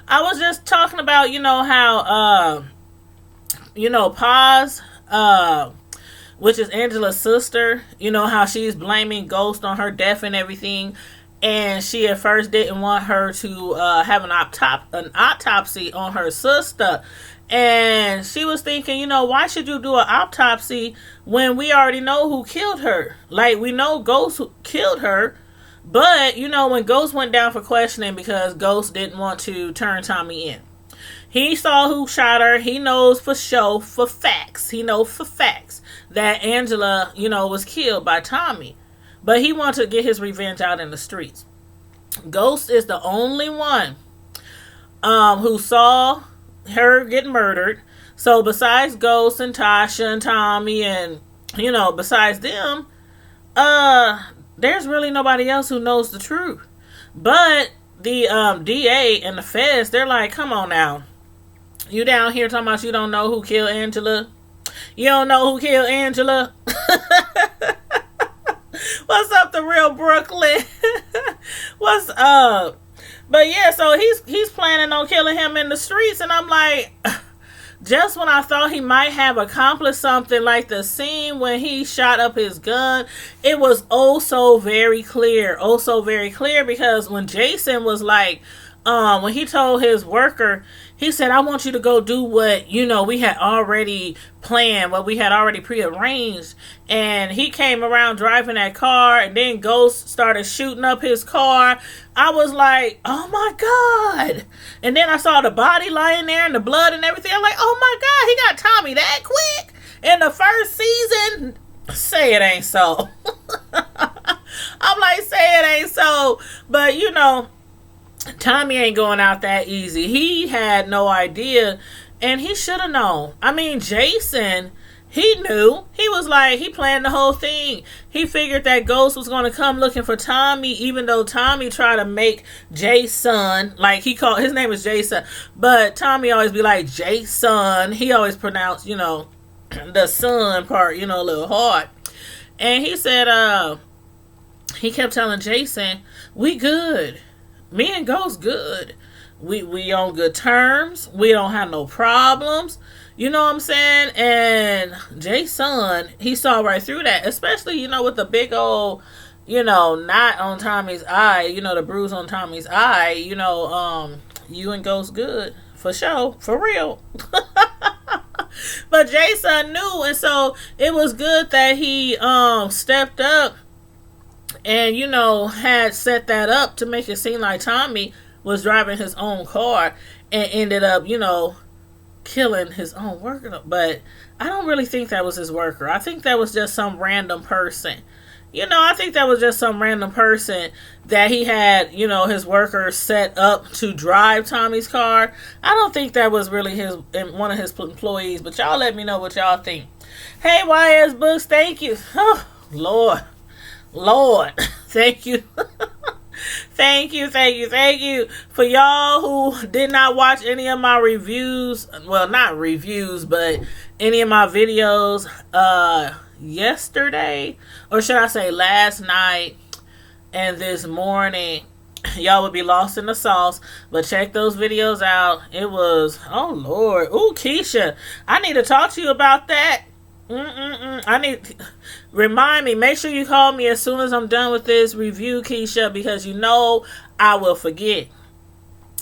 I was just talking about, how, Paz, which is Angela's sister, how she's blaming Ghost on her death and everything. And she at first didn't want her to have an autopsy on her sister. And she was thinking, why should you do an autopsy when we already know who killed her? Like, we know Ghost killed her. But, when Ghost went down for questioning because Ghost didn't want to turn Tommy in. He saw who shot her. He knows for sure, for facts. He knows for facts that Angela, was killed by Tommy. But he wanted to get his revenge out in the streets. Ghost is the only one who saw her get murdered. So besides Ghost and Tasha and Tommy and, besides them, there's really nobody else who knows the truth. But the DA and the feds, they're like, come on now. You down here talking about you don't know who killed Angela? You don't know who killed Angela? What's up, the real Brooklyn? What's up? But yeah, so he's planning on killing him in the streets, and I'm like, just when I thought he might have accomplished something, like the scene when he shot up his gun, it was oh so very clear, because when Jason was like, when he told his worker, he said, I want you to go do what, we had already planned, what we had already prearranged. And he came around driving that car, and then Ghost started shooting up his car. I was like, oh my God. And then I saw the body lying there and the blood and everything. I'm like, oh my God, he got Tommy that quick in the first season. Say it ain't so. I'm like, say it ain't so. But, Tommy ain't going out that easy. He had no idea, and he should have known. I mean, Jason, he knew. He was like, he planned the whole thing. He figured that Ghost was going to come looking for Tommy, even though Tommy tried to make Jason, like his name is Jason, but Tommy always be like Jason. He always pronounced, the son part, a little hard. And he said, he kept telling Jason, we good. Me and Ghost good. We on good terms. We don't have no problems. You know what I'm saying? And Jason, he saw right through that. Especially, with the big old, knot on Tommy's eye. The bruise on Tommy's eye. You and Ghost good. For sure. For real. But Jason knew. And so it was good that he stepped up. And, had set that up to make it seem like Tommy was driving his own car and ended up, killing his own worker. But I don't really think that was his worker. I think that was just some random person. I think that was just some random person that he had, his worker set up to drive Tommy's car. I don't think that was really one of his employees. But y'all let me know what y'all think. Hey, YS Books, thank you. Oh, Lord, thank you. Thank you. For y'all who did not watch any of my reviews, well, not reviews, but any of my videos yesterday, or should I say last night and this morning, y'all would be lost in the sauce. But check those videos out. It was, oh Lord. Ooh, Keisha, I need to talk to you about that. I need remind me, make sure you call me as soon as I'm done with this review, Keisha, because I will forget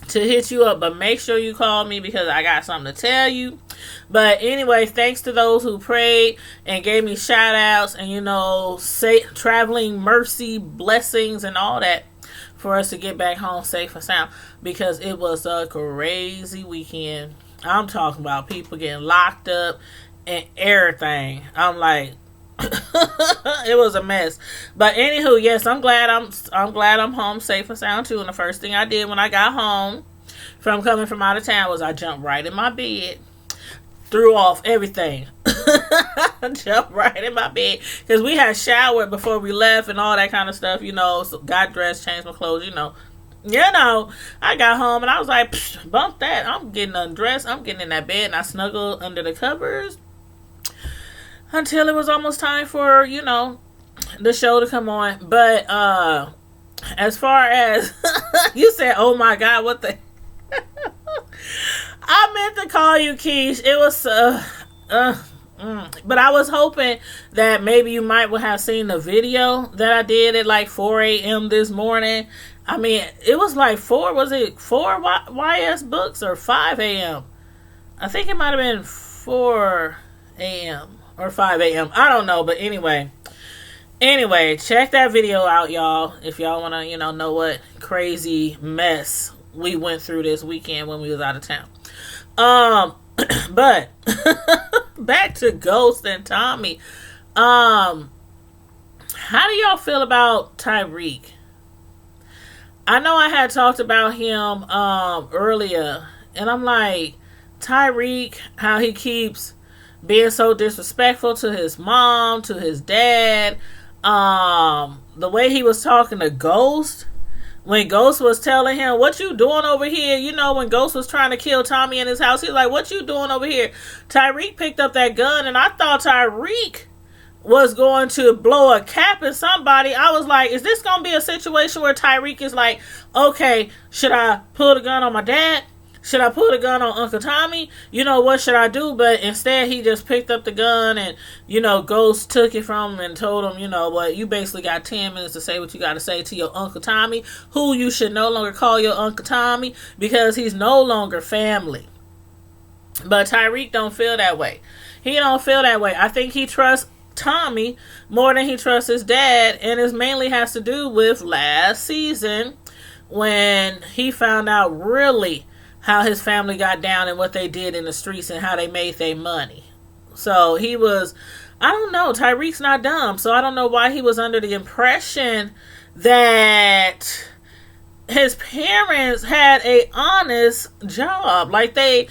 to hit you up. But make sure you call me because I got something to tell you. But anyway, thanks to those who prayed and gave me shout outs and traveling mercy, blessings, and all that for us to get back home safe and sound, because it was a crazy weekend. I'm talking about people getting locked up and everything. I'm like, it was a mess. But anywho, yes, I'm glad I'm home safe and sound too. And the first thing I did when I got home from coming from out of town was I jumped right in my bed, threw off everything. Jumped right in my bed because we had showered before we left and all that kind of stuff. So got dressed, changed my clothes. I got home and I was like, bump that. I'm getting undressed. I'm getting in that bed and I snuggled under the covers until it was almost time for, the show to come on. But as far as you said, oh my God, what the I meant to call you, Keish. It was but I was hoping that maybe you might would have seen the video that I did at like 4 a.m. this morning. I mean, it was like 4, was it 4 YS books or 5 a.m.? I think it might have been 4 a.m. or 5 a.m. I don't know, but anyway, check that video out, y'all, if y'all want to, know what crazy mess we went through this weekend when we was out of town. But back to Ghost and Tommy. How do y'all feel about Tyreek? I know I had talked about him earlier, and I'm like, Tyreek, how he keeps being so disrespectful to his mom, to his dad. The way he was talking to Ghost, when Ghost was telling him, what you doing over here? When Ghost was trying to kill Tommy in his house, he was like, what you doing over here? Tyreek picked up that gun, and I thought Tyreek was going to blow a cap at somebody. I was like, is this going to be a situation where Tyreek is like, okay, should I pull the gun on my dad? Should I pull the gun on Uncle Tommy? What should I do? But instead, he just picked up the gun and, Ghost took it from him and told him, what, you basically got 10 minutes to say what you got to say to your Uncle Tommy, who you should no longer call your Uncle Tommy because he's no longer family. But Tyreek don't feel that way. He don't feel that way. I think he trusts Tommy more than he trusts his dad, and it mainly has to do with last season when he found out really how his family got down and what they did in the streets and how they made their money. So he was, I don't know, Tyreek's not dumb, so I don't know why he was under the impression that his parents had a honest job. Like they,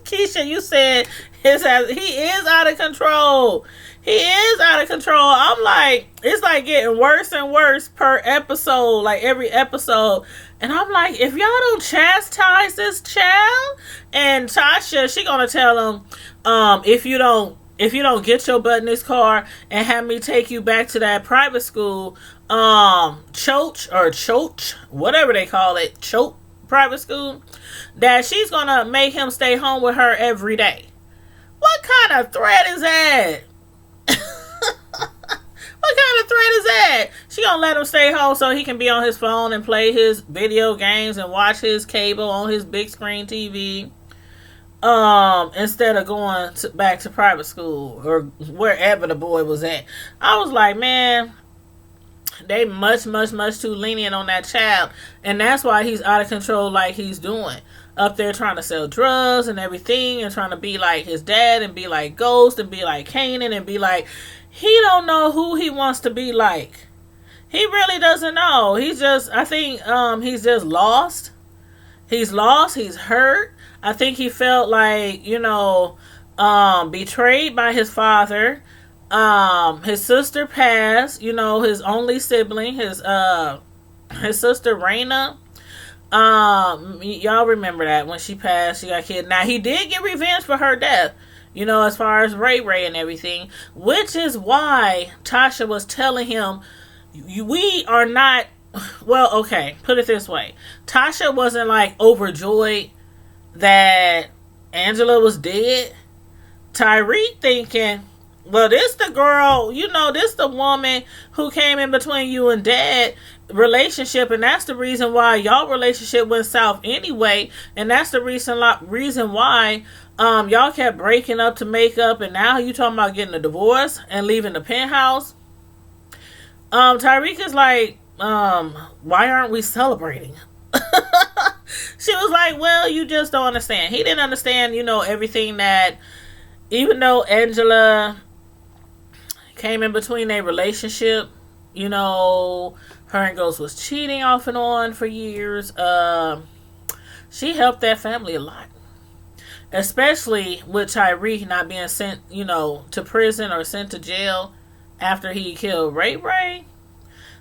Keisha, you said he is out of control. He is out of control. I'm like, it's like getting worse and worse per episode, like every episode. And I'm like, if y'all don't chastise this child, and Tasha, she gonna tell him, if you don't get your butt in this car and have me take you back to that private school, Choate, whatever they call it, Choate private school, that she's gonna make him stay home with her every day. What kind of threat is that? What kind of threat is that? She gonna let him stay home so he can be on his phone and play his video games and watch his cable on his big screen TV, instead of going back to private school or wherever the boy was at. I was like, man, they much too lenient on that child, and that's why he's out of control like he's doing. Up there trying to sell drugs and everything and trying to be like his dad and be like Ghost and be like Kanan and be like, he don't know who he wants to be like. He really doesn't know. He's just, I think he's just lost. He's lost. He's hurt. I think he felt like, betrayed by his father. His sister passed, his only sibling, his sister Raina. Y'all remember that when she passed, she got killed. Now he did get revenge for her death, as far as Ray and everything, which is why Tasha was telling him, we are not, well, okay, put it this way. Tasha wasn't like overjoyed that Angela was dead. Tyreek thinking, well, this the girl, this the woman who came in between you and dad relationship, and that's the reason why y'all relationship went south anyway, and that's the reason why y'all kept breaking up to make up, and now you talking about getting a divorce and leaving the penthouse. Tyreek is like, why aren't we celebrating? She was like, well, you just don't understand. He didn't understand, everything that, even though Angela came in between their relationship, her and Ghost was cheating off and on for years. She helped that family a lot. Especially with Tyreek not being sent, to prison or sent to jail after he killed Ray.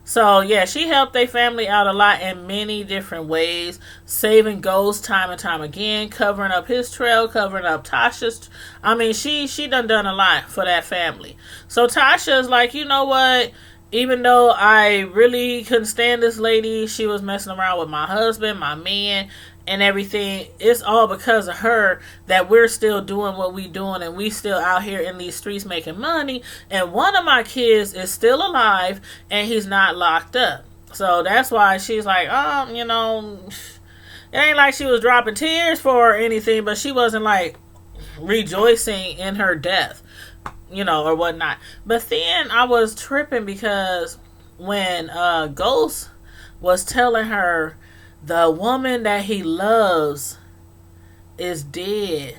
So, yeah, she helped their family out a lot in many different ways. Saving Ghost time and time again. Covering up his trail. Covering up Tasha's. I mean, she done a lot for that family. So, Tasha's like, you know what? even though I really couldn't stand this lady, she was messing around with my husband, my man, and everything. It's all because of her that we're still doing what we doing, and we still out here in these streets making money. And one of my kids is still alive, and he's not locked up. So that's why she's like, it ain't like she was dropping tears for or anything, but she wasn't like rejoicing in her death, or whatnot. But then I was tripping because when Ghost was telling her the woman that he loves is dead,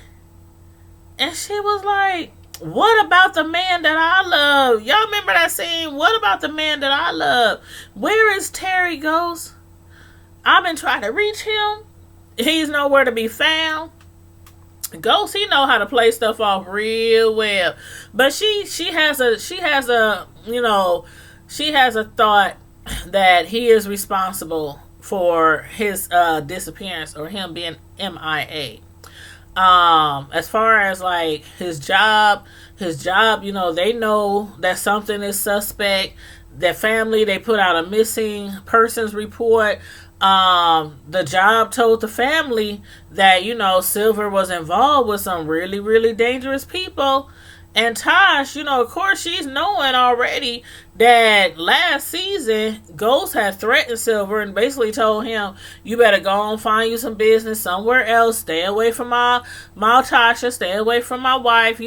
and she was like, what about the man that I love? Y'all remember that scene? What about the man that I love? Where is Terry Ghost? I've been trying to reach him. He's nowhere to be found. Ghost, he know how to play stuff off real well. But she has a thought that he is responsible for his disappearance, or him being MIA. As far as like his job, they know that something is suspect. Their family, they put out a missing persons report. The job told the family that, Silver was involved with some really, really dangerous people. And Tosh, of course, she's knowing already that last season, Ghost had threatened Silver and basically told him, you better go and find you some business somewhere else. Stay away from my Tasha. Stay away from my wife,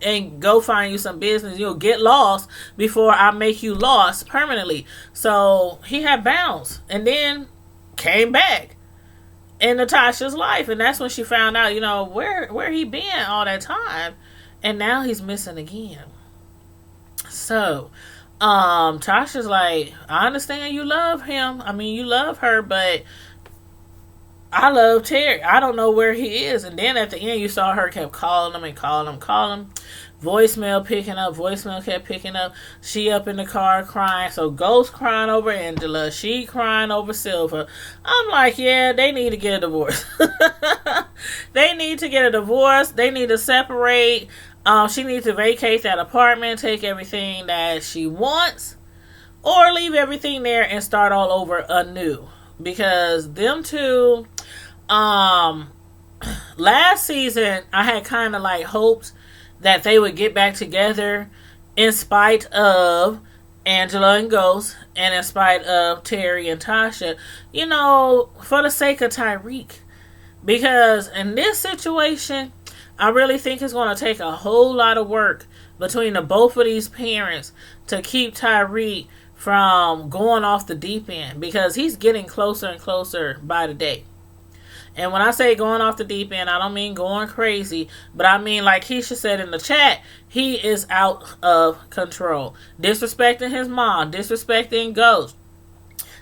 and go find you some business. You'll get lost before I make you lost permanently. So he had bounced and then came back in Natasha's life. And that's when she found out, where he been all that time. And now he's missing again. So, Tasha's like, I understand you love him. I mean, you love her, but I love Terry. I don't know where he is. And then at the end, you saw her kept calling him and calling him. Voicemail kept picking up. She up in the car crying. So Ghost crying over Angela. She crying over Silver. I'm like, yeah, they need to get a divorce. They need to get a divorce. They need to separate. She needs to vacate that apartment, take everything that she wants, or leave everything there and start all over anew. Because them two, last season, I had kind of like hopes that they would get back together in spite of Angela and Ghost, and in spite of Terry and Tasha, for the sake of Tyreek. Because in this situation, I really think it's going to take a whole lot of work between the both of these parents to keep Tyreek from going off the deep end, because he's getting closer and closer by the day. And when I say going off the deep end, I don't mean going crazy, but I mean, like Keisha said in the chat, he is out of control. Disrespecting his mom, disrespecting Ghost.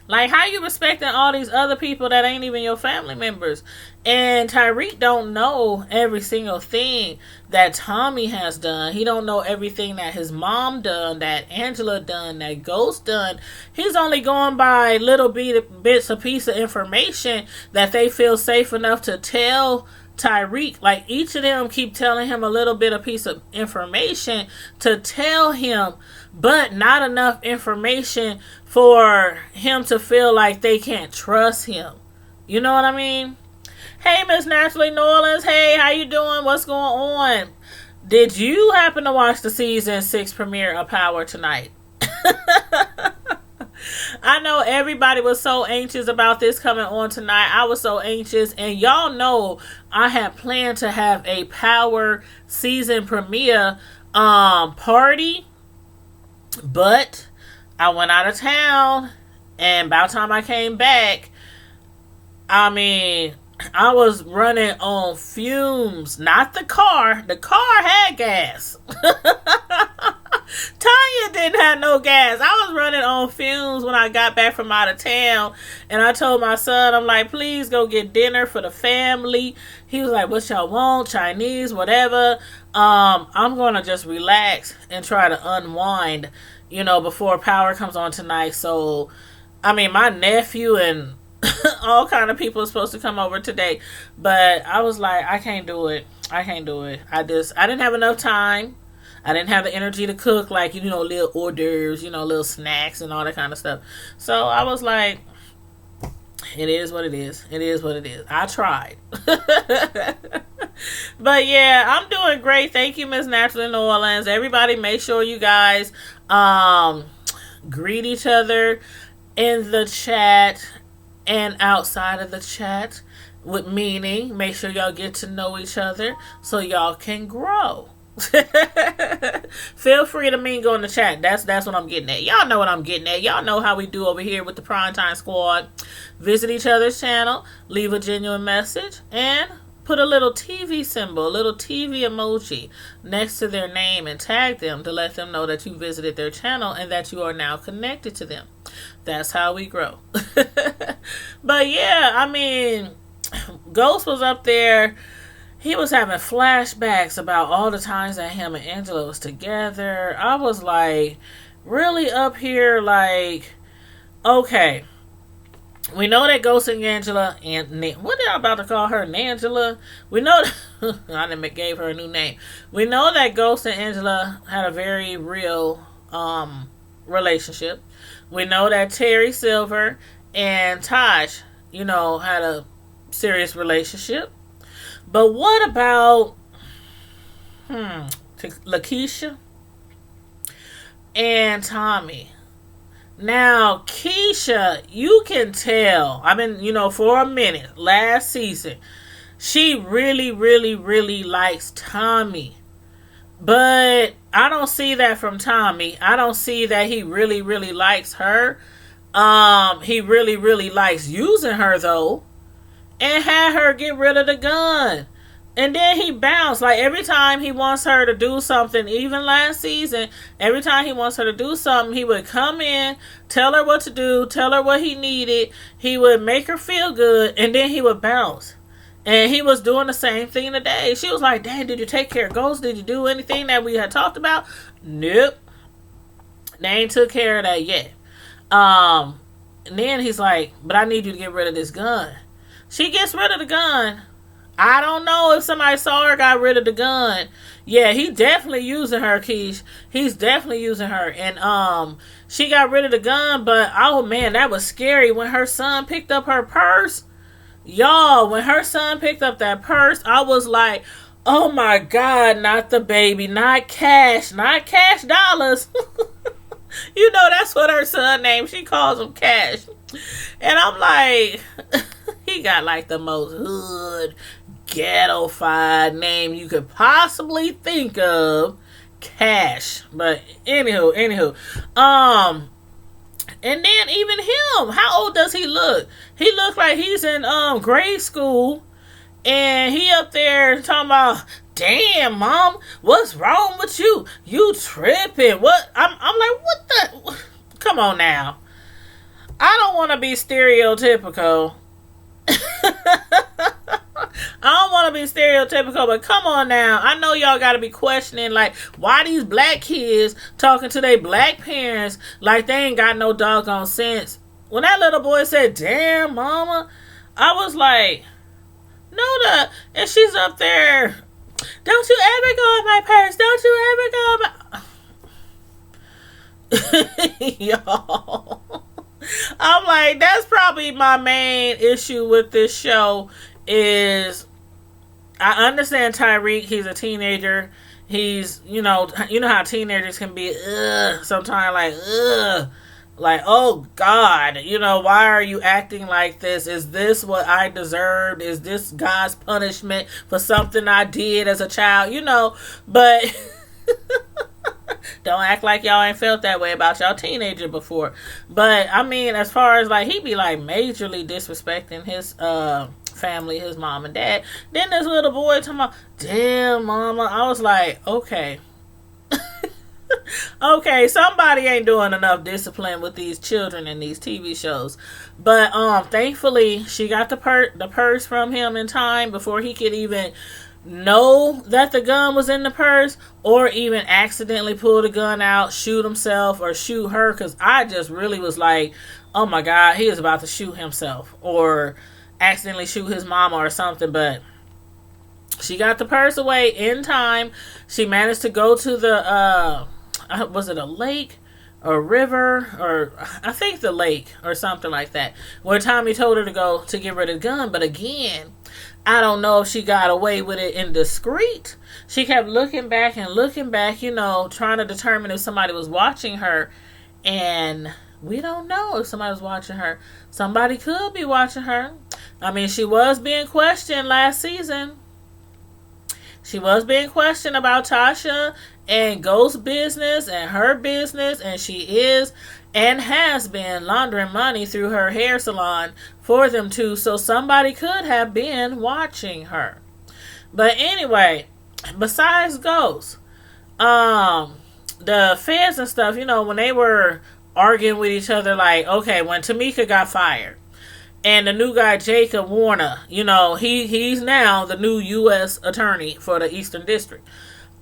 Like, how you respecting all these other people that ain't even your family members? And Tyreek don't know every single thing that Tommy has done. He don't know everything that his mom done, that Angela done, that Ghost done. He's only going by little bits of piece of information that they feel safe enough to tell Tyreek. Like, each of them keep telling him a little bit of piece of information to tell him, but not enough information for him to feel like they can't trust him. You know what I mean? Hey, Miss Naturally Norlands. Hey, how you doing? What's going on? Did you happen to watch the season 6 premiere of Power tonight? I know everybody was so anxious about this coming on tonight. I was so anxious. And y'all know I had planned to have a Power season premiere party. But I went out of town. And by the time I came back, I was running on fumes. Not the car. The car had gas. Tanya didn't have no gas. I was running on fumes when I got back from out of town. And I told my son, I'm like, please go get dinner for the family. He was like, what y'all want? Chinese, whatever. I'm going to just relax and try to unwind, before Power comes on tonight. So, my nephew and all kind of people are supposed to come over today. But I was like, I can't do it. I didn't have enough time. I didn't have the energy to cook, like, little hors d'oeuvres, little snacks and all that kind of stuff. So I was like, it is what it is. It is what it is. I tried. But yeah, I'm doing great. Thank you, Miss Natural in New Orleans. Everybody, make sure you guys greet each other in the chat and outside of the chat with meaning. Make sure y'all get to know each other so y'all can grow. Feel free to mingle in the chat. That's what I'm getting at. Y'all know what I'm getting at. Y'all know how we do over here with the Primetime Squad. Visit each other's channel, leave a genuine message, and put a little TV symbol, a little TV emoji next to their name and tag them to let them know that you visited their channel and that you are now connected to them. That's how we grow. But yeah, I mean, Ghost was up there. He was having flashbacks about all the times that him and Angela was together. I was like, really up here, like, okay. We know that Ghost and Angela, and what did I about to call her? Nangela? We know that, I done gave her a new name. We know that Ghost and Angela had a very real relationship. We know that Terry Silver and Taj, had a serious relationship. But what about Lakeisha and Tommy? Now, Keisha, you can tell, for a minute, last season, she really, really, really likes Tommy. But I don't see that from Tommy. I don't see that he really, really likes her. He really, really likes using her, though. And had her get rid of the gun. And then he bounced. Like, every time he wants her to do something, even last season, every time he wants her to do something, he would come in, tell her what to do, tell her what he needed. He would make her feel good, and then he would bounce. And he was doing the same thing today. She was like, "Dang, did you take care of Ghost? Did you do anything that we had talked about?" Nope. They ain't took care of that yet. And then he's like, "But I need you to get rid of this gun." She gets rid of the gun. I don't know if somebody saw her got rid of the gun. Yeah, he definitely using her, Keish. He's definitely using her. And she got rid of the gun, but oh man, that was scary when her son picked up her purse. Y'all, when her son picked up that purse, I was like, oh my God, not the baby, not cash dollars. That's what her son named. She calls him Cash. And I'm like, he got like the most hood, ghetto-fied name you could possibly think of. Cash. But anywho. And then even him, how old does he look? He looks like he's in grade school. And he up there talking about, "Damn, Mom, what's wrong with you? You tripping." What? I'm like, what the? Come on now. I don't want to be stereotypical. I don't want to be stereotypical, but come on now. I know y'all got to be questioning, like, why these black kids talking to their black parents like they ain't got no doggone sense. When that little boy said, "Damn, Mama," I was like, no, and she's up there, "Don't you ever go in my purse. Don't you ever go in my..." Y'all. I'm like, that's probably my main issue with this show is I understand Tyreek, he's a teenager. He's, you know how teenagers can be, sometimes like, oh God, why are you acting like this? Is this what I deserved? Is this God's punishment for something I did as a child? But don't act like y'all ain't felt that way about y'all teenager before. But I mean, as far as like, he be like majorly disrespecting his family, his mom and dad. Then this little boy talking about, "Damn, Mama." I was like, okay. Okay, somebody ain't doing enough discipline with these children in these TV shows. But thankfully she got the purse from him in time before he could even know that the gun was in the purse, or even accidentally pull the gun out, shoot himself or shoot her, because I just really was like, oh my God, he is about to shoot himself or accidentally shoot his mama or something. But She got the purse away in time. She managed to go to the, was it a lake or river, or I think the lake or something like that, where Tommy told her to go to get rid of the gun. But again, I don't know if she got away with it indiscreet. She kept looking back and looking back, trying to determine if somebody was watching her. And we don't know if somebody was watching her. Somebody could be watching her. I mean, she was being questioned last season. She was being questioned about Tasha and Ghost's business and her business, and she is and has been laundering money through her hair salon for them too, so somebody could have been watching her. But anyway, besides Ghost, the feds and stuff, when they were arguing with each other, like, okay, when Tamika got fired, and the new guy, Jacob Warner, he's now the new U.S. attorney for the Eastern District.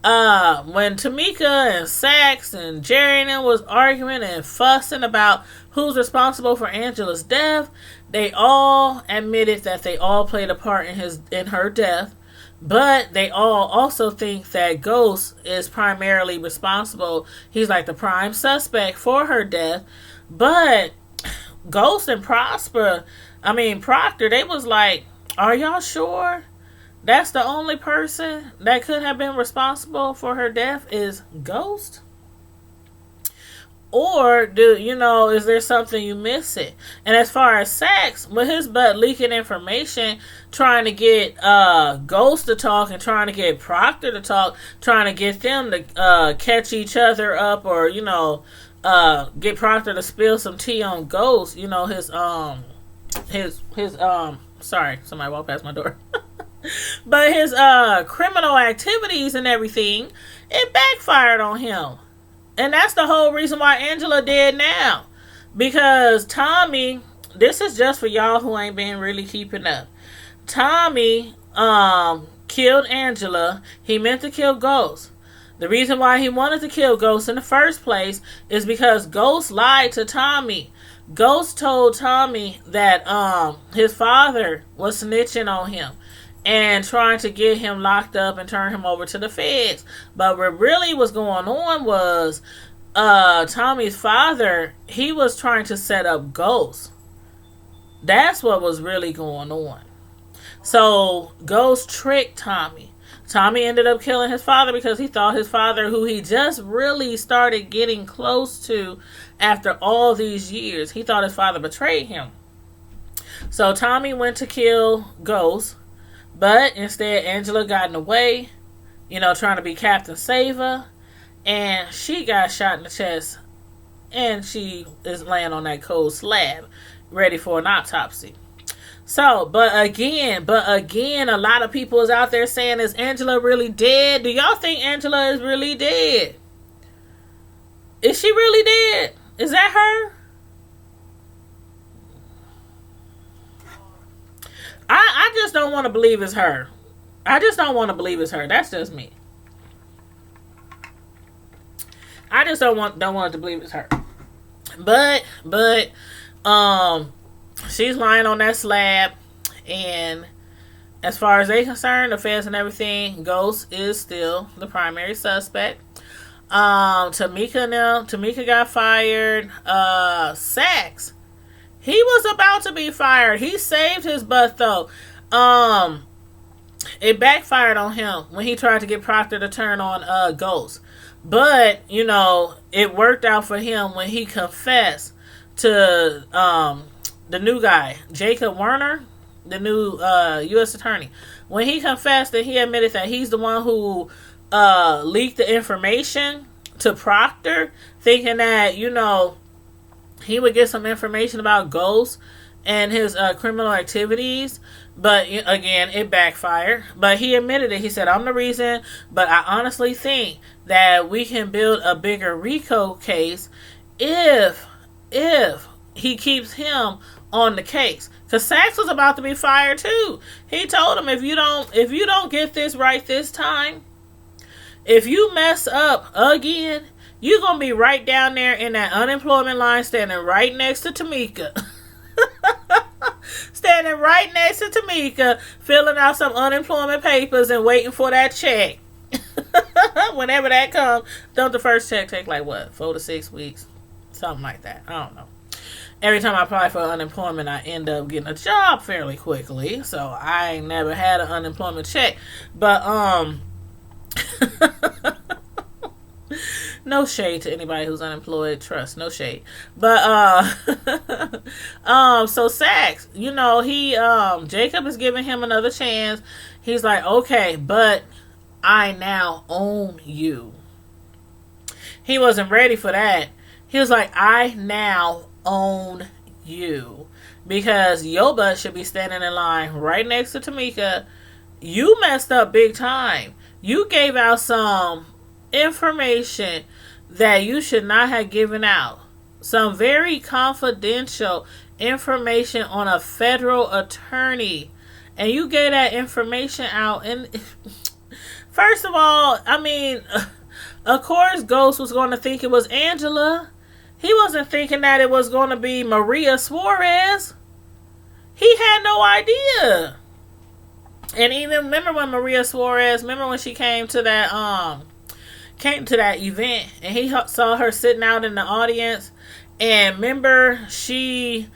When Tamika and Saxe and Jerry and them was arguing and fussing about who's responsible for Angela's death, they all admitted that they all played a part in her death, but they all also think that Ghost is primarily responsible. He's like the prime suspect for her death, but Ghost and Proctor, they was like, are y'all sure that's the only person that could have been responsible for her death is Ghost? Or is there something you missing? And as far as Saxe, with his butt leaking information, trying to get Ghost to talk and trying to get Proctor to talk, trying to get them to catch each other up, or get Proctor to spill some tea on Ghost, his sorry, somebody walked past my door. But his criminal activities and everything, it backfired on him. And that's the whole reason why Angela dead now. Because Tommy, this is just for y'all who ain't been really keeping up. Tommy killed Angela. He meant to kill Ghost. The reason why he wanted to kill Ghost in the first place is because Ghost lied to Tommy. Ghost told Tommy that his father was snitching on him and trying to get him locked up and turn him over to the feds. But what really was going on was Tommy's father, he was trying to set up Ghost. That's what was really going on. So Ghost tricked Tommy. Tommy ended up killing his father because he thought his father, who he just really started getting close to after all these years, he thought his father betrayed him. So Tommy went to kill Ghost, but instead Angela got in the way, trying to be Captain Saver, and she got shot in the chest, and she is laying on that cold slab, ready for an autopsy. So, but again, a lot of people is out there saying, is Angela really dead? Do y'all think Angela is really dead? Is she really dead? Is that her? I just don't want to believe it's her. I just don't want to believe it's her. That's just me. I just don't want to believe it's her. But she's lying on that slab, and as far as they concerned, the feds and everything, Ghost is still the primary suspect. Tamika got fired. Saxe, he was about to be fired. He saved his butt though. It backfired on him when he tried to get Proctor to turn on Ghost. But, it worked out for him when he confessed to the new guy, Jacob Warner, the new U.S. attorney. When he confessed that he admitted that he's the one who leaked the information to Proctor, thinking that, he would get some information about Ghost and his criminal activities. But again, it backfired. But he admitted it. He said, I'm the reason, but I honestly think that we can build a bigger RICO case if he keeps him on the case. Because Saxe was about to be fired too. He told him, if you don't get this right this time, if you mess up again, you're going to be right down there in that unemployment line standing right next to Tamika. Standing right next to Tamika, filling out some unemployment papers and waiting for that check. Whenever that comes, don't the first check take like what, 4 to 6 weeks? Something like that. I don't know. Every time I apply for unemployment, I end up getting a job fairly quickly. So I ain't never had an unemployment check. But no shade to anybody who's unemployed. Trust, no shade. But so Saxe, you know, he Jacob is giving him another chance. He's like, okay, but I now own you. He wasn't ready for that. He was like, I now own you. Because your butt should be standing in line right next to Tamika. You messed up big time. You gave out some information that you should not have given out. Some very confidential information on a federal attorney. And you gave that information out. And first of all, I mean, of course Ghost was going to think it was Angela. He wasn't thinking that it was going to be Maria Suarez. He had no idea. And even remember when Maria Suarez, remember when she came to that event and he saw her sitting out in the audience, and remember she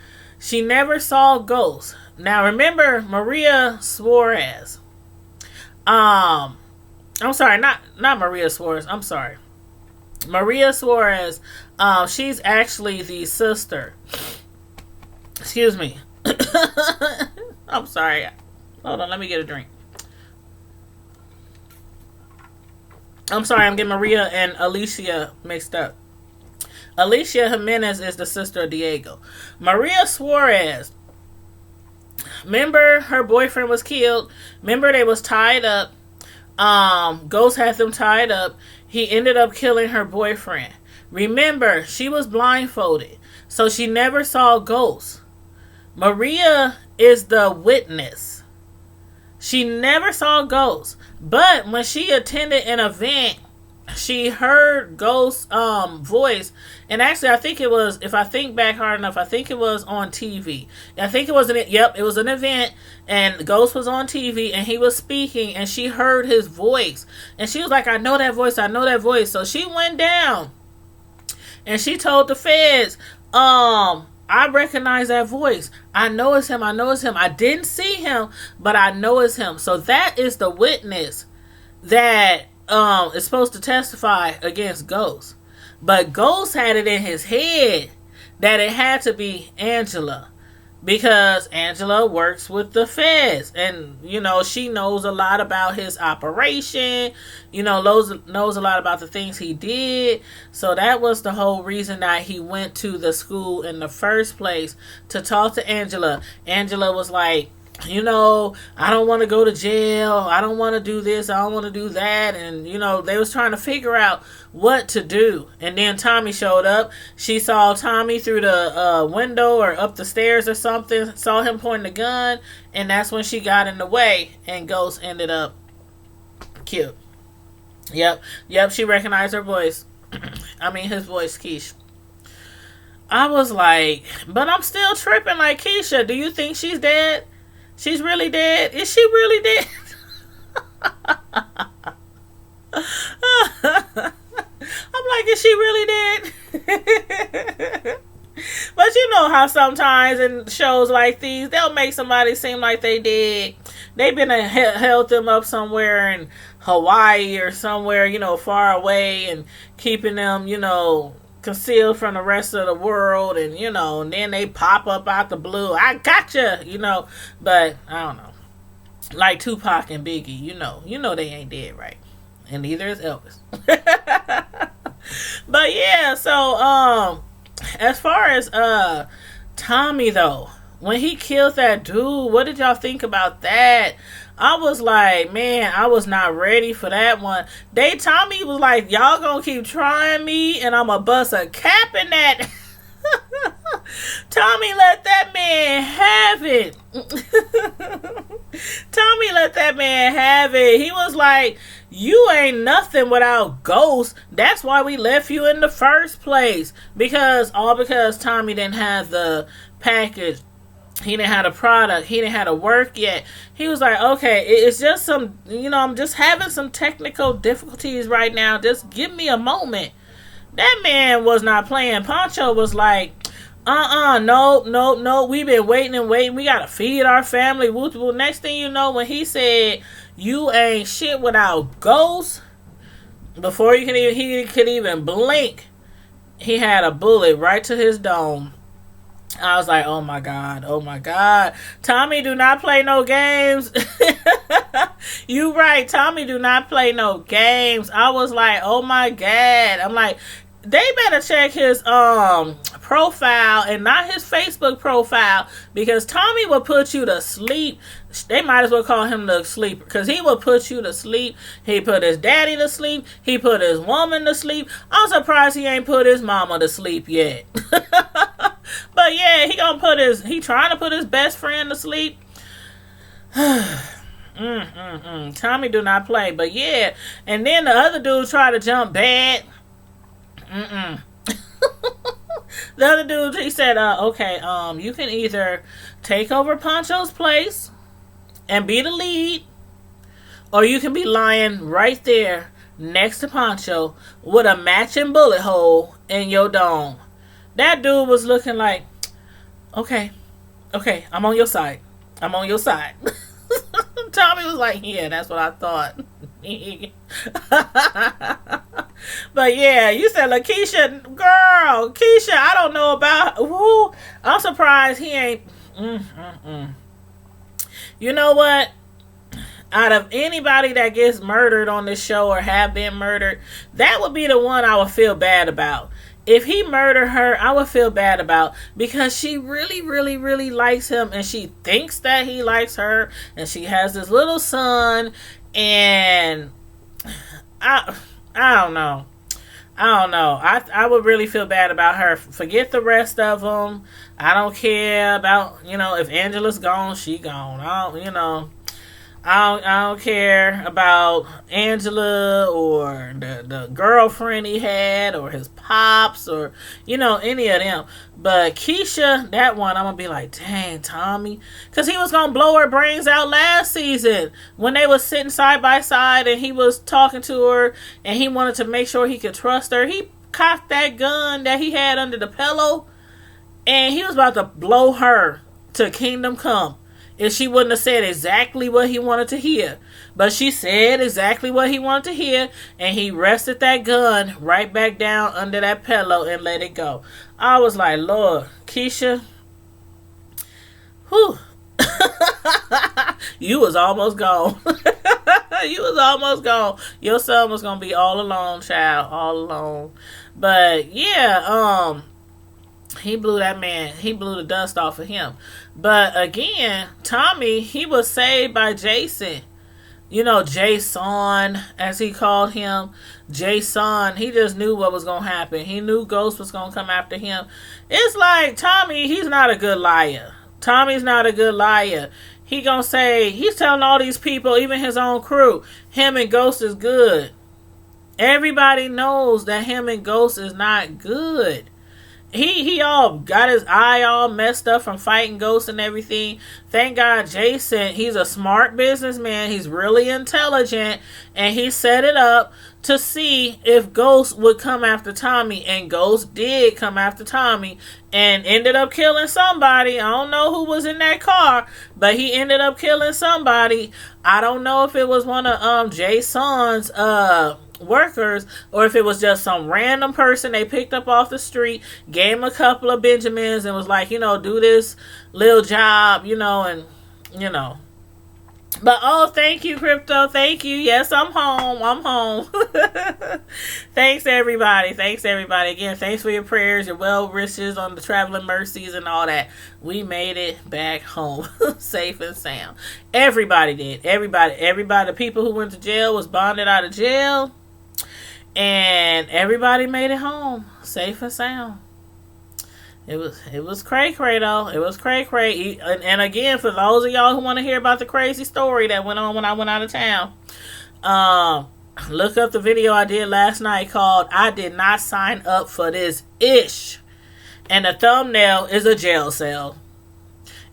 never saw Ghost. Now remember Maria Suarez. I'm sorry, not Maria Suarez. I'm sorry. Maria Suarez, she's actually the sister. Excuse me. I'm sorry. Hold on, let me get a drink. I'm sorry, I'm getting Maria and Alicia mixed up. Alicia Jimenez is the sister of Diego. Maria Suarez, remember her boyfriend was killed. Remember they was tied up. Ghost had them tied up. He ended up killing her boyfriend. Remember, she was blindfolded, so she never saw Ghost. Maria is the witness. She never saw Ghost, but when she attended an event, she heard Ghost's voice. And actually, I think it was, if I think back hard enough, I think it was on TV. I think it was it was an event, and Ghost was on TV, and he was speaking, and she heard his voice. And she was like, I know that voice, I know that voice. So she went down, and she told the feds, I recognize that voice. I know it's him, I know it's him. I didn't see him, but I know it's him. So that is the witness that is supposed to testify against Ghost. But Ghost had it in his head that it had to be Angela, because Angela works with the feds, and you know she knows a lot about his operation, you know, knows a lot about the things he did. So that was the whole reason that he went to the school in the first place, to talk to Angela. Angela was like, you know, I don't want to go to jail. I don't want to do this. I don't want to do that. And, you know, they was trying to figure out what to do. And then Tommy showed up. She saw Tommy through the window or up the stairs or something. Saw him pointing the gun. And that's when she got in the way. And Ghost ended up killed. Yep. She recognized her voice. I mean, his voice, Keisha. I was like, but I'm still tripping. Like, Keisha, do you think she's dead? She's really dead? Is she really dead? I'm like, is she really dead? But you know how sometimes in shows like these, they'll make somebody seem like they dead. They've been held them up somewhere in Hawaii or somewhere, you know, far away, and keeping them, you know, concealed from the rest of the world, and you know, and then they pop up out the blue. I gotcha, you know. But I don't know, like Tupac and Biggie, you know they ain't dead, right? And neither is Elvis. But yeah, so as far as Tommy though, when he killed that dude, what did y'all think about that? I was like, man, I was not ready for that one. Tommy was like, y'all gonna keep trying me and I'm gonna bust a cap in that. Tommy let that man have it. Tommy let that man have it. He was like, you ain't nothing without Ghost. That's why we left you in the first place. Because Tommy didn't have the package He didn't have a product. He didn't have to work yet. He was like, okay, it's just some, I'm just having some technical difficulties right now. Just give me a moment. That man was not playing. Pancho was like, no. We've been waiting and waiting. We got to feed our family. Next thing you know, when he said, you ain't shit without Ghost, before he could even blink, he had a bullet right to his dome. I was like, oh my God. Tommy do not play no games. You right. Tommy do not play no games. I was like, oh my God. I'm like, they better check his profile and not his Facebook profile, because Tommy will put you to sleep. They might as well call him the sleeper, because he will put you to sleep. He put his daddy to sleep. He put his woman to sleep. I'm surprised he ain't put his mama to sleep yet. But yeah, he trying to put his best friend to sleep. Tommy do not play. But yeah, and then the other dude tried to jump bad. The other dude, he said, okay, you can either take over Pancho's place and be the lead, or you can be lying right there next to Pancho with a matching bullet hole in your dome. That dude was looking like, okay, I'm on your side. Tommy was like, yeah, that's what I thought. But yeah, you said Lakeisha, girl, Keisha, I don't know about who. I'm surprised he ain't. You know what? Out of anybody that gets murdered on this show or have been murdered, that would be the one I would feel bad about. If he murdered her, I would feel bad about, because she really, really, really likes him, and she thinks that he likes her, and she has this little son, and I don't know. I would really feel bad about her. Forget the rest of them. I don't care about, if Angela's gone, she gone. I don't care about Angela or the girlfriend he had or his pops or, any of them. But Keisha, that one, I'm going to be like, dang, Tommy. Because he was going to blow her brains out last season when they was sitting side by side and he was talking to her and he wanted to make sure he could trust her. He cocked that gun that he had under the pillow and he was about to blow her to kingdom come. If she wouldn't have said exactly what he wanted to hear. But she said exactly what he wanted to hear, and he rested that gun right back down under that pillow and let it go. I was like, Lord, Keisha, whew. You was almost gone. You was almost gone. Your son was going to be all alone, child, all alone. But yeah, he blew the dust off of him. But again, Tommy, he was saved by Jason. Jason, as he called him. Jason, he just knew what was going to happen. He knew Ghost was going to come after him. It's like, Tommy, he's not a good liar. Tommy's not a good liar. He gonna say, he's telling all these people, even his own crew, him and Ghost is good. Everybody knows that him and Ghost is not good. He all got his eye all messed up from fighting Ghosts and everything. Thank God Jason, he's a smart businessman. He's really intelligent. And he set it up to see if Ghost would come after Tommy. And Ghost did come after Tommy. And ended up killing somebody. I don't know who was in that car. But he ended up killing somebody. I don't know if it was one of Jason's workers, or if it was just some random person they picked up off the street, gave him a couple of Benjamins and was like, do this little job, and but thank you, Crypto, thank you. Yes, I'm home. Thanks everybody again. Thanks for your prayers, your well wishes on the traveling mercies and all that. We made it back home safe and sound. Everybody did. Everybody, the people who went to jail was bonded out of jail. And everybody made it home safe and sound. It was cray-cray though. It was cray-cray. And again, for those of y'all who want to hear about the crazy story that went on when I went out of town, look up the video I did last night called "I Did Not Sign Up for This Ish," and the thumbnail is a jail cell.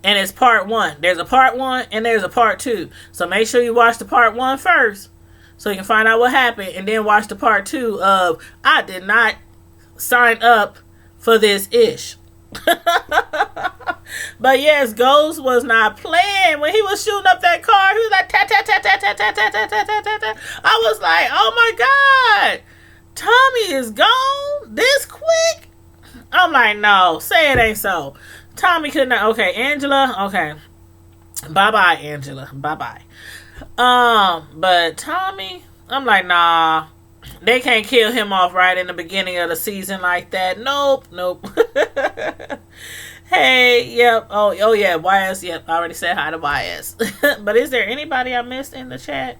And it's part one. There's a part one and there's a part two. So make sure you watch the part one first so you can find out what happened, and then watch the part two of I did not sign up for this ish. But yes, Ghost was not playing when he was shooting up that car. He was like tat tat tat tat tat tat tat tat tat tat tat. I was like, oh my God, Tommy is gone this quick. I'm like, no, say it ain't so. Tommy could not. Okay, Angela. Okay, bye bye, Angela. Bye bye. But Tommy, I'm like, nah. They can't kill him off right in the beginning of the season like that. Nope. Hey, yep. Oh yeah, YS. Yep, I already said hi to YS. But is there anybody I missed in the chat?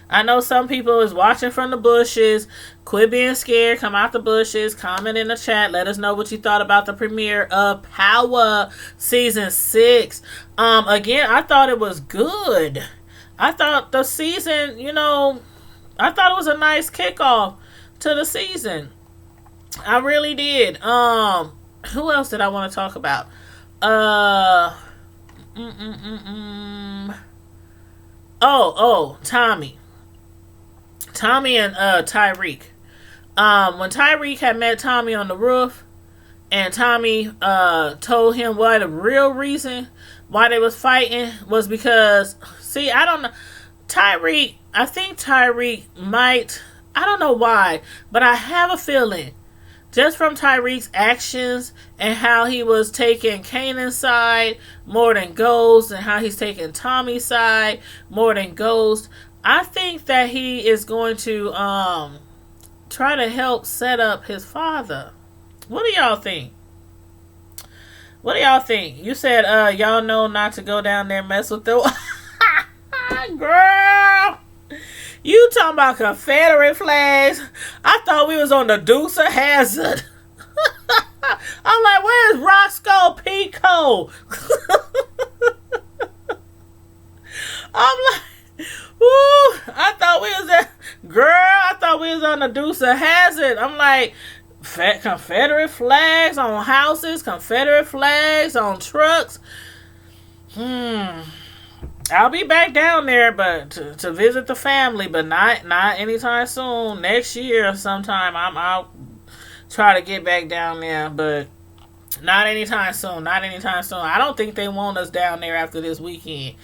I know some people is watching from the bushes. Quit being scared. Come out the bushes. Comment in the chat. Let us know what you thought about the premiere of Power Season 6. Again, I thought it was good. I thought the season, I thought it was a nice kickoff to the season. I really did. Who else did I want to talk about? Tommy. Tommy and Tyreek. When Tyreek had met Tommy on the roof, and Tommy told him why the real reason why they was fighting was because, see, I don't know. I think Tyreek might, I don't know why, but I have a feeling, just from Tyreek's actions and how he was taking Kanan's side more than Ghost, and how he's taking Tommy's side more than Ghost, I think that he is going to try to help set up his father. What do y'all think? You said y'all know not to go down there and mess with the girl. You talking about Confederate flags? I thought we was on the Dukes of Hazzard. I'm like, where's Roscoe Pico? I'm like, woo, I thought we was at, girl, I thought we was on the Dukes of Hazzard. I'm like, Confederate flags on houses, Confederate flags on trucks. I'll be back down there, but to visit the family, but not anytime soon. Next year sometime I'll try to get back down there, but not anytime soon. I don't think they want us down there after this weekend.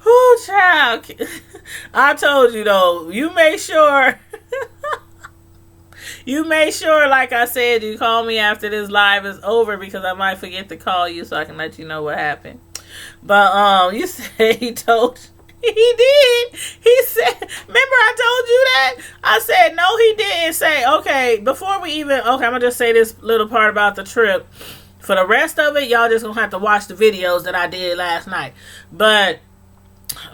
Whoo, child. I told you though, you make sure, like I said, you call me after this live is over, because I might forget to call you so I can let you know what happened. But you said he told you. He did. He said, remember I told you that? I said, no, he didn't say, okay, before we even, okay, I'm going to just say this little part about the trip. For the rest of it, y'all just going to have to watch the videos that I did last night. But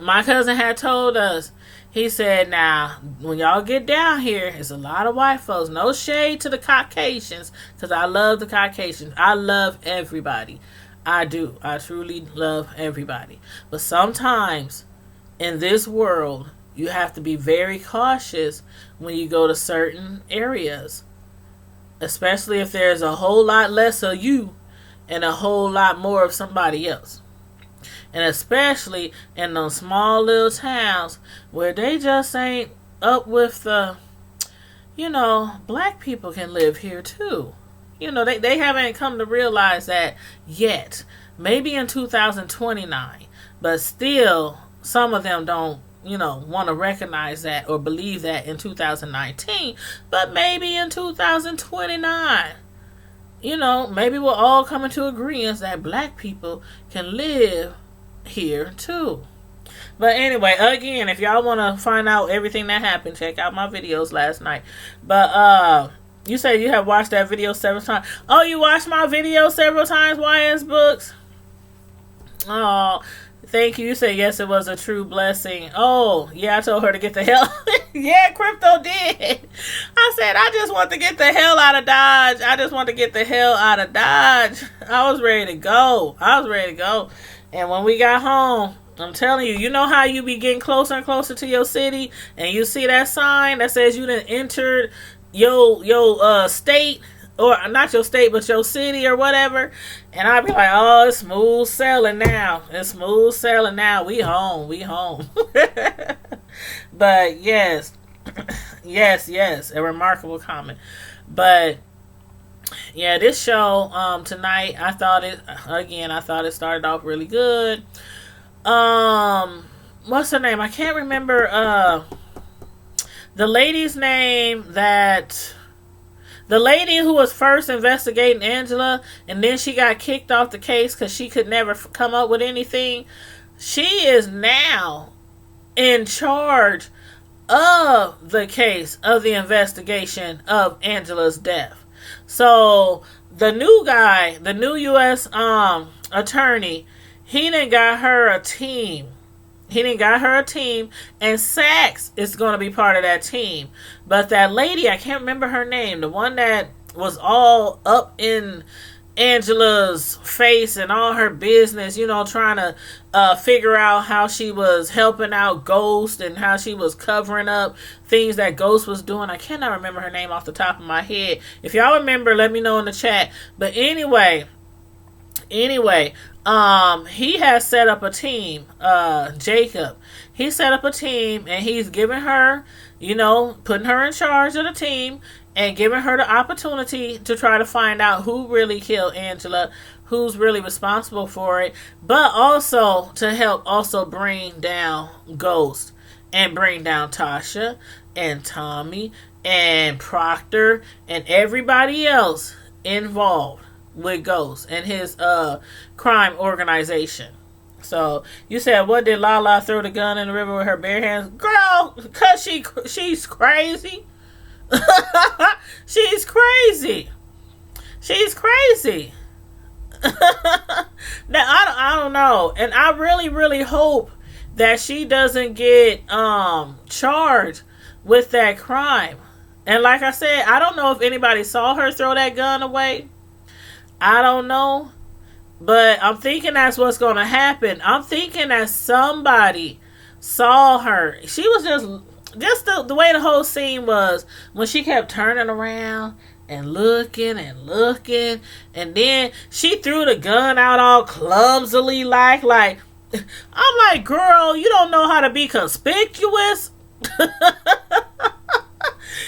my cousin had told us, he said, now, when y'all get down here, it's a lot of white folks. No shade to the Caucasians, because I love the Caucasians. I love everybody. I do. I truly love everybody. But sometimes in this world, you have to be very cautious when you go to certain areas. Especially if there's a whole lot less of you and a whole lot more of somebody else. And especially in those small little towns where they just ain't up with the, black people can live here too. They haven't come to realize that yet. Maybe in 2029. But still, some of them don't, want to recognize that or believe that in 2019. But maybe in 2029. Maybe we'll all come into agreement that black people can live here too. But anyway, again, if y'all want to find out everything that happened, check out my videos last night. But you said you have watched that video several times. Oh, you watched my video several times, YS Books? Oh, thank you. You said yes, it was a true blessing. Oh, yeah, I told her to get the hell. Yeah, Crypto did. I said, I just want to get the hell out of Dodge. I was ready to go. And when we got home, I'm telling you, you know how you be getting closer and closer to your city, and you see that sign that says you done entered your state or not your state, but your city or whatever. And I'd be like, oh, it's smooth sailing now. It's smooth sailing now. We home. We home. But yes, yes, a remarkable comment. But yeah, this show tonight, I thought it started off really good. What's her name? I can't remember the lady's name that the lady who was first investigating Angela, and then she got kicked off the case because she could never come up with anything. She is now in charge of the case of the investigation of Angela's death. So the new guy, the new U.S. attorney, he done got her a team. And Saxe is going to be part of that team. But that lady, I can't remember her name, the one that was all up in Angela's face and all her business, trying to figure out how she was helping out Ghost and how she was covering up things that Ghost was doing. I cannot remember her name off the top of my head. If y'all remember, let me know in the chat. But anyway, he has set up a team, Jacob. He set up a team and he's giving her, putting her in charge of the team and giving her the opportunity to try to find out who really killed Angela, who's really responsible for it, but also to help also bring down Ghost and bring down Tasha and Tommy and Proctor and everybody else involved with Ghost and his crime organization. So you said, what did Lala throw the gun in the river with her bare hands? Girl, cause she's crazy. She's crazy. Now I don't know, and I really hope that she doesn't get charged with that crime. And like I said, I don't know if anybody saw her throw that gun away. I don't know. But I'm thinking that's what's going to happen. I'm thinking that somebody saw her. She was just the way the whole scene was, when she kept turning around and looking. And then she threw the gun out all clumsily like, I'm like, girl, you don't know how to be conspicuous?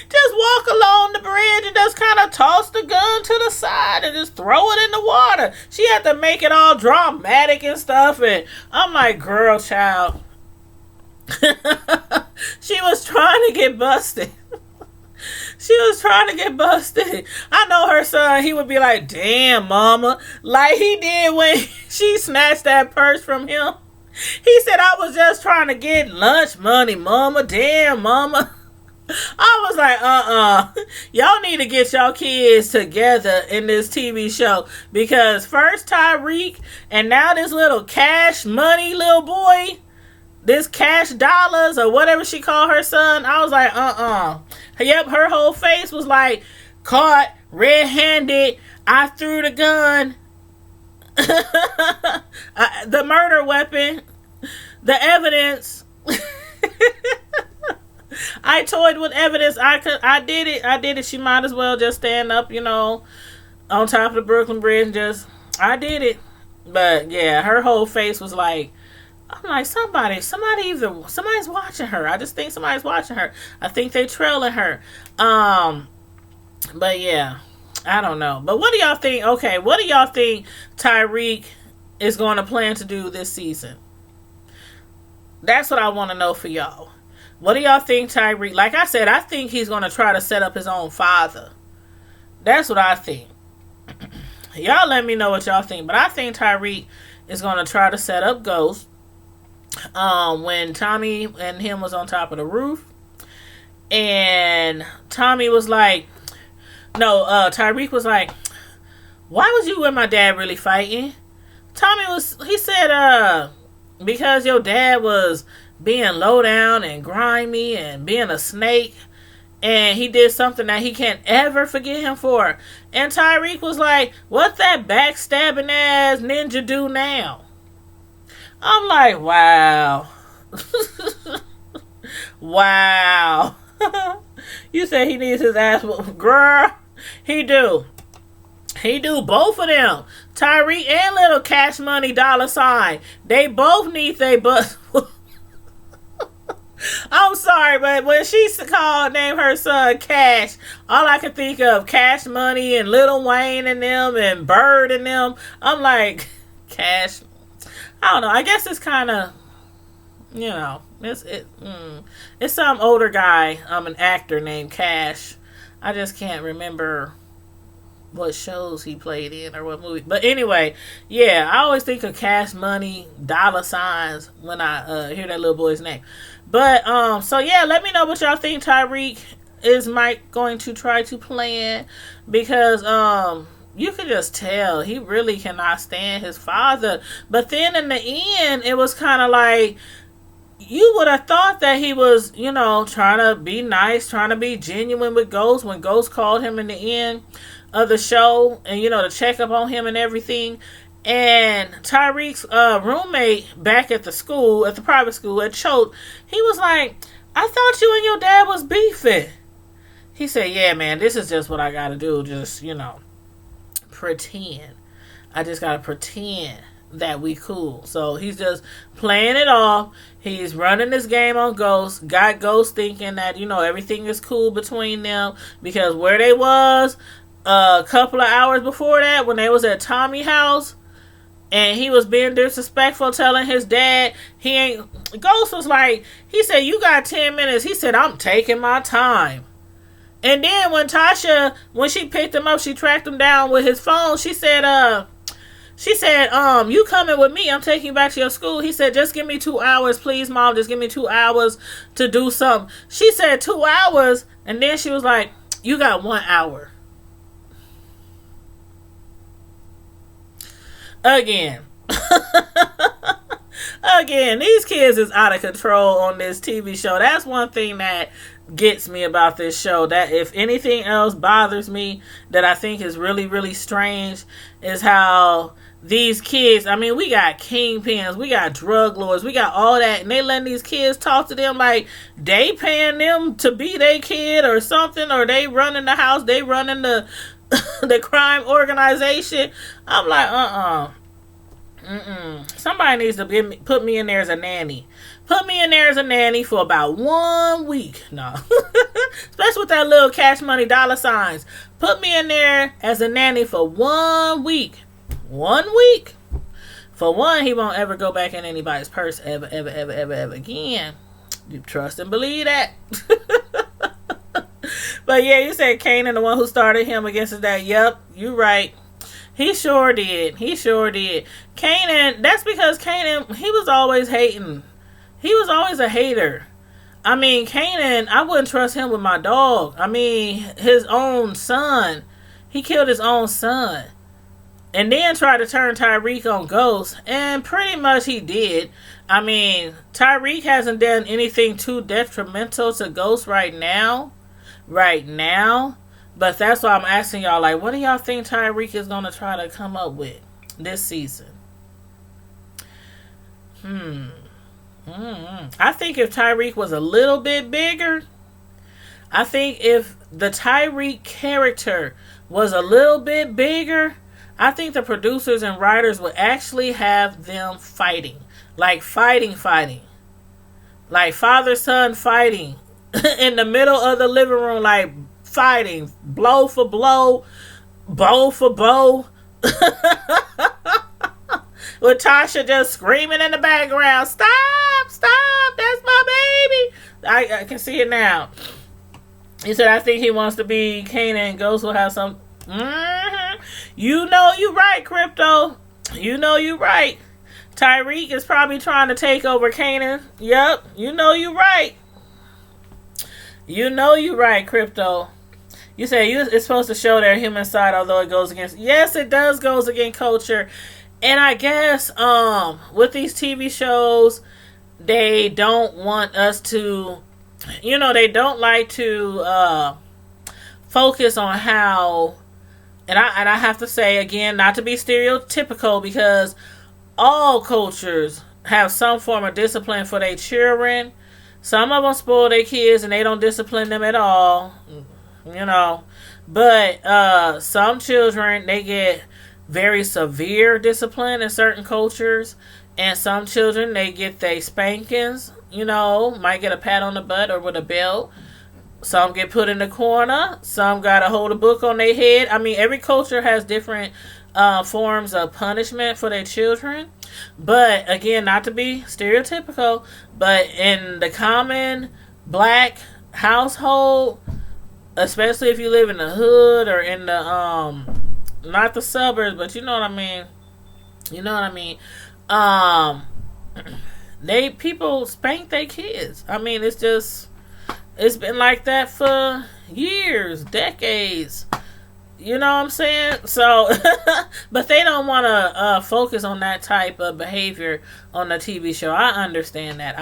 Just walk along the bridge and just kind of toss the gun to the side and just throw it in the water. She had to make it all dramatic and stuff. And I'm like, girl, child. She was trying to get busted. I know her son, he would be like, damn, mama. Like he did when she snatched that purse from him. He said, I was just trying to get lunch money, mama. Damn, mama. I was like, y'all need to get y'all kids together in this TV show, because first Tyreek and now this little Cash Money little boy, this Cash Dollars or whatever she called her son, I was like, Yep, her whole face was like, caught red-handed, I threw the gun, the murder weapon, the evidence. I toyed with evidence. I did it. She might as well just stand up, on top of the Brooklyn Bridge. I did it. But yeah, her whole face was like, I'm like, somebody's watching her. I just think somebody's watching her. I think they trailing her. But yeah, I don't know. But what do y'all think? Okay, what do y'all think Tyreek is going to plan to do this season? That's what I want to know for y'all. What do y'all think Tyreek... Like I said, I think he's going to try to set up his own father. That's what I think. Y'all let me know what y'all think. But I think Tyreek is going to try to set up Ghost. When Tommy and him was on top of the roof. And Tommy was like... No, Tyreek was like, why was you and my dad really fighting? He said, because your dad was being low down and grimy and being a snake, and he did something that he can't ever forget him for. And Tyreek was like, what that backstabbing ass ninja do now? I'm like, wow. Wow. You say he needs his ass whooped. Girl, he do. He do both of them. Tyreek and Little Cash Money Dollar Sign. They both need they bus. I'm sorry, but when she named her son Cash, all I can think of Cash Money and Lil Wayne and them and Bird and them. I'm like, Cash. I don't know. I guess it's kind of, it's some older guy, an actor named Cash. I just can't remember what shows he played in or what movie. But anyway, yeah, I always think of Cash Money, dollar signs when I hear that little boy's name. But so yeah, let me know what y'all think Tyreek is Mike going to try to plan, because you could just tell he really cannot stand his father. But then in the end, it was kind of like, you would have thought that he was, trying to be nice, trying to be genuine with Ghost when Ghost called him in the end of the show and, to check up on him and everything. And Tyreek's roommate back at the school, at the private school, at Choate, he was like, I thought you and your dad was beefing. He said, yeah, man, this is just what I got to do. Just, pretend. I just got to pretend that we cool. So he's just playing it off. He's running this game on Ghost. Got Ghost thinking that, everything is cool between them, because where they was a couple of hours before that, when they was at Tommy's house and he was being disrespectful, telling his dad Ghost was like, he said, you got 10 minutes. He said, I'm taking my time. And then when Tasha, when she picked him up, she tracked him down with his phone. She said, you coming with me. I'm taking you back to your school. He said, just give me 2 hours, please, Mom. Just give me 2 hours to do something. She said 2 hours. And then she was like, you got 1 hour. Again. Again, these kids is out of control on this TV show. That's one thing that gets me about this show. That if anything else bothers me, that I think is really, really strange, is how these kids, we got kingpins, we got drug lords, we got all that, and they letting these kids talk to them like they paying them to be their kid or something, or they running the house, they running the the crime organization. I'm like, somebody needs to put me in there as a nanny. Put me in there as a nanny for about 1 week. No. Especially with that little Cash Money dollar signs. Put me in there as a nanny for 1 week. 1 week. For one, he won't ever go back in anybody's purse ever, ever, ever, ever, ever again. You trust and believe that. But yeah, you said Kanan, the one who started him against his dad. Yep, you right. He sure did. He sure did. Kanan, that's because Kanan, he was always hating. He was always a hater. Kanan, I wouldn't trust him with my dog. His own son. He killed his own son. And then tried to turn Tyreek on Ghost. And pretty much he did. Tyreek hasn't done anything too detrimental to Ghost right now. But that's why I'm asking y'all, like, what do y'all think Tyreek is going to try to come up with this season? I think if Tyreek was a little bit bigger, I think if the Tyreek character was a little bit bigger, I think the producers and writers would actually have them fighting. Like fighting. Like father-son fighting. In the middle of the living room, like fighting. Blow for blow. Bow for bow. With Tasha just screaming in the background, stop, that's my baby. I can see it now. He said, I think he wants to be Kanan, and Ghost will have some. You know you right, Crypto. You know you right. Tyreek is probably trying to take over Kanan. Yep, you know you right. You know you right, Crypto. You say it's supposed to show their human side, although it goes against. Yes, it does goes against culture. And I guess with these TV shows, they don't want us to, they don't like to focus on how, and I have to say again, not to be stereotypical, because all cultures have some form of discipline for their children. Some of them spoil their kids and they don't discipline them at all. But some children, they get very severe discipline in certain cultures, and some children, they get they spankings. Might get a pat on the butt or with a belt. Some get put in the corner. Some gotta hold a book on their head. I mean, every culture has different forms of punishment for their children. But again, not to be stereotypical, but in the common black household, especially if you live in the hood or in the not the suburbs, but you know what I mean. You know what I mean. They people spank their kids. I mean, it's been like that for years, decades. You know what I'm saying? So, but they don't want to focus on that type of behavior on the TV show. I understand that.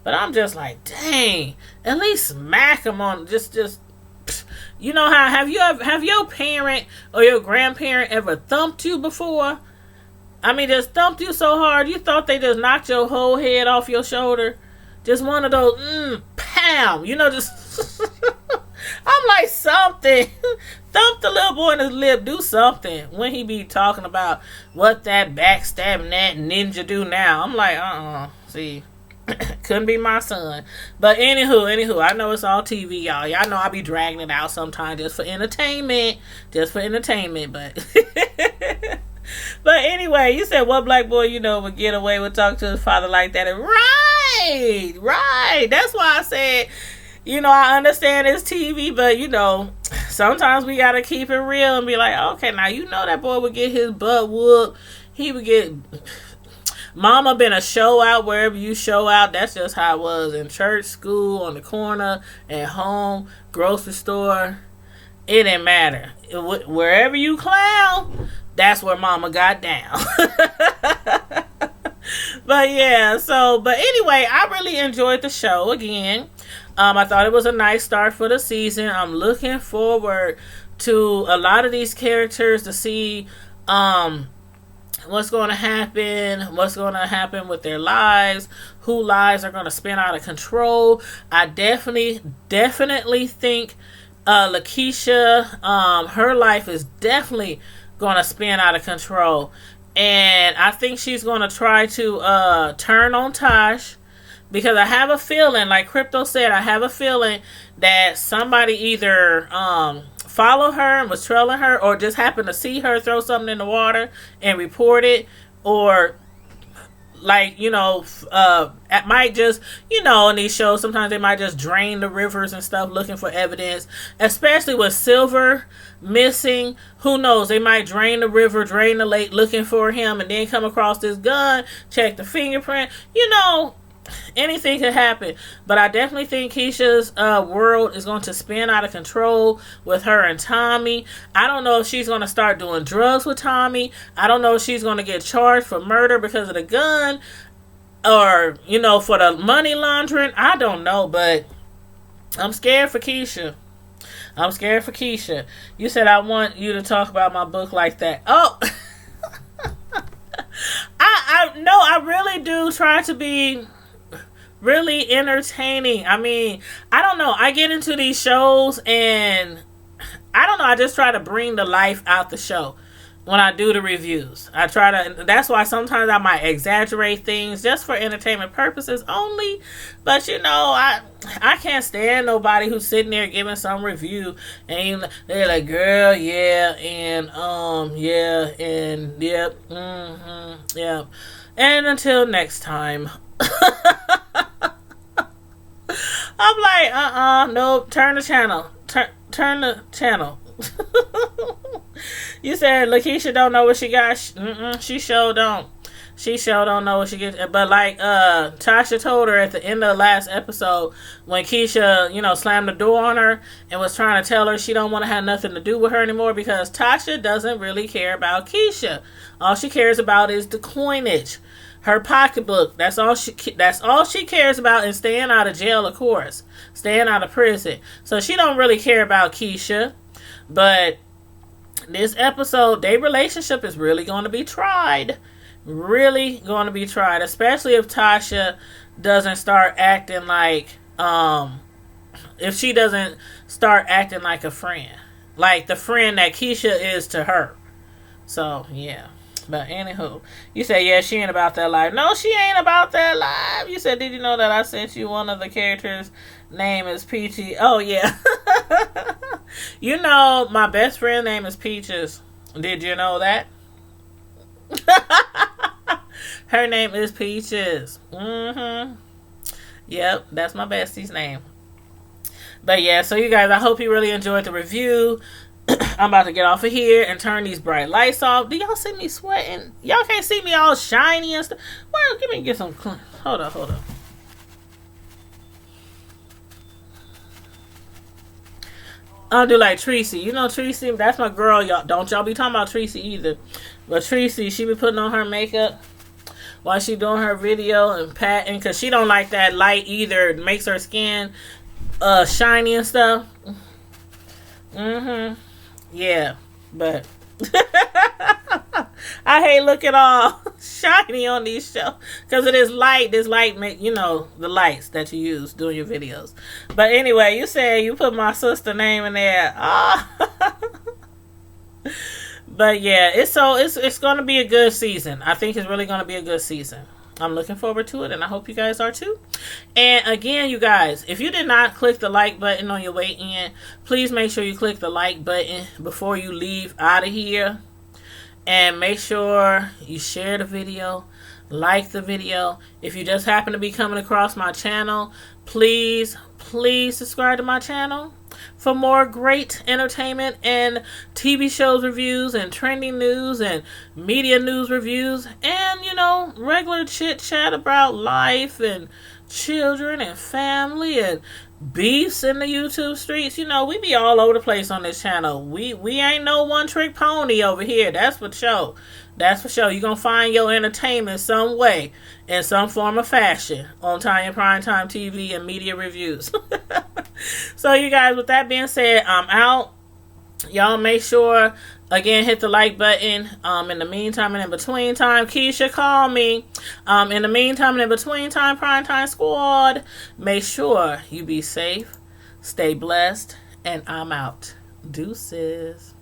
But I'm just like, dang, at least smack them on. Just, you know how have your parent or your grandparent ever thumped you before? I mean, just thumped you so hard you thought they just knocked your whole head off your shoulder. Just one of those, pow. Just. I'm like, something. Thump the little boy in his lip. Do something. When he be talking about what that backstabbing that ninja do now. I'm like, see. Couldn't be my son. But anywho, I know it's all TV, y'all. Y'all know I be dragging it out sometimes just for entertainment. But but anyway, you said what black boy would get away with talking to his father like that. And right. That's why I said, I understand it's TV, but sometimes we gotta keep it real and be like, okay, now that boy would get his butt whooped. He would get mama been a show out wherever you show out. That's just how it was in church, school, on the corner, at home, grocery store. It didn't matter. Wherever you clown, that's where mama got down. But yeah, but anyway, I really enjoyed the show again. I thought it was a nice start for the season. I'm looking forward to a lot of these characters to see what's going to happen with their lives, who lives are going to spin out of control. I definitely think Lakeisha, her life is definitely going to spin out of control. And I think she's going to try to turn on Tosh. Because I have a feeling, like Crypto said, I have a feeling that somebody either followed her and was trailing her, or just happened to see her throw something in the water and report it, or it might just, in these shows, sometimes they might just drain the rivers and stuff looking for evidence, especially with Silver missing. Who knows? They might drain the river, drain the lake looking for him, and then come across this gun, check the fingerprint. Anything could happen. But I definitely think Keisha's world is going to spin out of control with her and Tommy. I don't know if she's going to start doing drugs with Tommy. I don't know if she's going to get charged for murder because of the gun, or for the money laundering. I don't know, but I'm scared for Keisha. You said I want you to talk about my book like that. Oh, I really do try to be really entertaining. I mean, I don't know. I get into these shows and I don't know. I just try to bring the life out the show when I do the reviews. That's why sometimes I might exaggerate things just for entertainment purposes only. But I can't stand nobody who's sitting there giving some review and they're like, girl, yeah, and yeah, and yep, yep. And until next time. I'm like, nope, turn the channel. Turn the channel. You said Lakeisha don't know what she got. She sure don't. She sure don't know what she gets. But like Tasha told her at the end of the last episode, when Keisha, slammed the door on her and was trying to tell her she don't want to have nothing to do with her anymore, because Tasha doesn't really care about Keisha. All she cares about is the coinage. Her pocketbook. That's all she cares about, and staying out of jail, of course. Staying out of prison. So she don't really care about Keisha. But this episode, their relationship is really going to be tried. Really going to be tried. Especially if Tasha doesn't start acting like, if she doesn't start acting like a friend. like the friend that Keisha is to her. So yeah. But anywho, you say yeah, she ain't about that life. No, she ain't about that life. You said, did you know that I sent you one of the characters' name is Peachy? Oh yeah. You know my best friend name is Peaches. Did you know that? Her name is Peaches. Yep, that's my bestie's name. But yeah, so you guys, I hope you really enjoyed the review. I'm about to get off of here and turn these bright lights off. Do y'all see me sweating? Y'all can't see me all shiny and stuff. Well, give me get some. Hold up. I'll do like Tracy. You know Tracy? That's my girl. Y'all don't y'all be talking about Tracy either. But Tracy, she be putting on her makeup while she doing her video and patting because she don't like that light either. It makes her skin shiny and stuff. Yeah, but I hate looking all shiny on these shows because it is light. This light make the lights that you use doing your videos. But anyway, you said you put my sister name in there. But yeah, it's going to be a good season. I think it's really going to be a good season. I'm looking forward to it, and I hope you guys are too. And again, you guys, if you did not click the like button on your way in, please make sure you click the like button before you leave out of here. And make sure you share the video, like the video. If you just happen to be coming across my channel, please subscribe to my channel for more great entertainment and TV shows reviews and trending news and media news reviews and, regular chit chat about life and children and family and beefs in the YouTube streets. We be all over the place on this channel. We ain't no one trick pony over here. That's for sure. You're going to find your entertainment some way in some form of fashion on Tanya Primetime TV and media reviews. So you guys, with that being said, I'm out. Y'all make sure, again, hit the like button. In the meantime and in between time, Keisha, call me. In the meantime and in between time, Primetime Squad, make sure you be safe, stay blessed, and I'm out. Deuces.